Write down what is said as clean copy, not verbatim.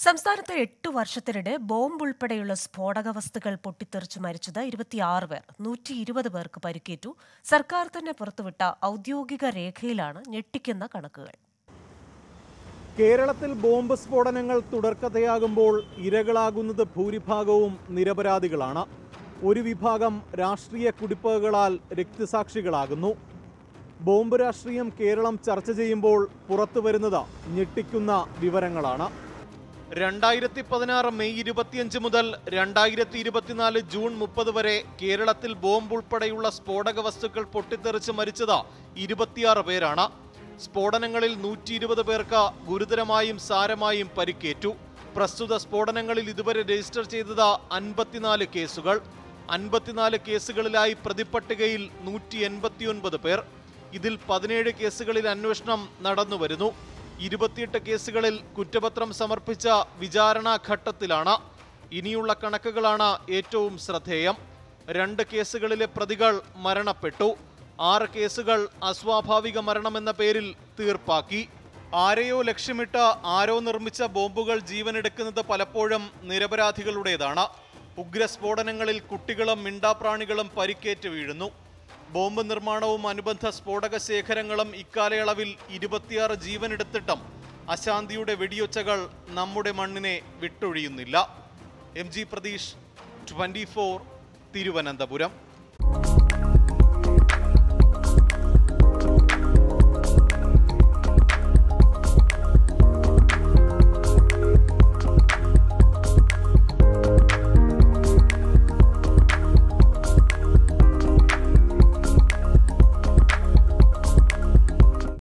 സംസ്ഥാനത്ത് 8 വർഷത്തിനിടെ ബോംബ് ഉൾപ്പെടെയുള്ള സ്ഫോടക വസ്തുക്കൾ പൊട്ടിത്തെറിച്ച് മരിച്ചത് 26 പേർ. 120 പേർക്ക് പരിക്കേറ്റു. സർക്കാർ തന്നെ പുറത്തുവിട്ട ഔദ്യോഗിക രേഖയിലാണ് ഞെട്ടിക്കുന്ന കണക്കുകൾ. കേരളത്തിൽ ബോംബ് സ്ഫോടനങ്ങൾ തുടർക്കഥയാകുമ്പോൾ ഇരകളാകുന്നത് ഭൂരിഭാഗവും നിരപരാധികളാണ്. ഒരു വിഭാഗം രാഷ്ട്രീയ കുടിപ്പകകളാൽ രക്തസാക്ഷികളാകുന്നു. ബോംബ് രാഷ്ട്രീയം കേരളം ചർച്ച ചെയ്യുമ്പോൾ പുറത്തുവരുന്നത് ഞെട്ടിക്കുന്ന വിവരങ്ങളാണ്. 2016 മെയ് 25 മുതൽ 2024 ജൂൺ 30 വരെ കേരളത്തിൽ ബോംബ് ഉൾപ്പെടെയുള്ള സ്ഫോടക വസ്തുക്കൾ പൊട്ടിത്തെറിച്ച് മരിച്ചത് 26 പേരാണ്. സ്ഫോടനങ്ങളിൽ 120 പേർക്ക് ഗുരുതരമായും സാരമായും പരിക്കേറ്റു. പ്രസ്തുത സ്ഫോടനങ്ങളിൽ ഇതുവരെ രജിസ്റ്റർ ചെയ്തത് 54 കേസുകൾ. 54 കേസുകളിലായി പ്രതിപ്പട്ടികയിൽ 189 പേർ. ഇതിൽ 17 കേസുകളിൽ അന്വേഷണം നടന്നുവരുന്നു. 28 കേസുകളിൽ കുറ്റപത്രം സമർപ്പിച്ച വിചാരണാ ഘട്ടത്തിലാണ്. ഇനിയുള്ള കണക്കുകളാണ് ഏറ്റവും ശ്രദ്ധേയം. 2 കേസുകളിലെ പ്രതികൾ മരണപ്പെട്ടു. 6 കേസുകൾ അസ്വാഭാവിക മരണമെന്ന പേരിൽ തീർപ്പാക്കി. ആരെയോ ലക്ഷ്യമിട്ട് ആരോ നിർമ്മിച്ച ബോംബുകൾ ജീവനെടുക്കുന്നത് പലപ്പോഴും നിരപരാധികളുടേതാണ്. ഉഗ്രസ്ഫോടനങ്ങളിൽ കുട്ടികളും മിണ്ടാപ്രാണികളും പരിക്കേറ്റ് വീഴുന്നു. ബോംബ് നിർമ്മാണവും അനുബന്ധ സ്ഫോടക ശേഖരങ്ങളും ഇക്കാലയളവിൽ 26 ജീവനെടുത്തിട്ടും അശാന്തിയുടെ വെടിയൊച്ചകൾ നമ്മുടെ മണ്ണിനെ വിട്ടൊഴിയുന്നില്ല. MG പ്രതീഷ്, 24, തിരുവനന്തപുരം.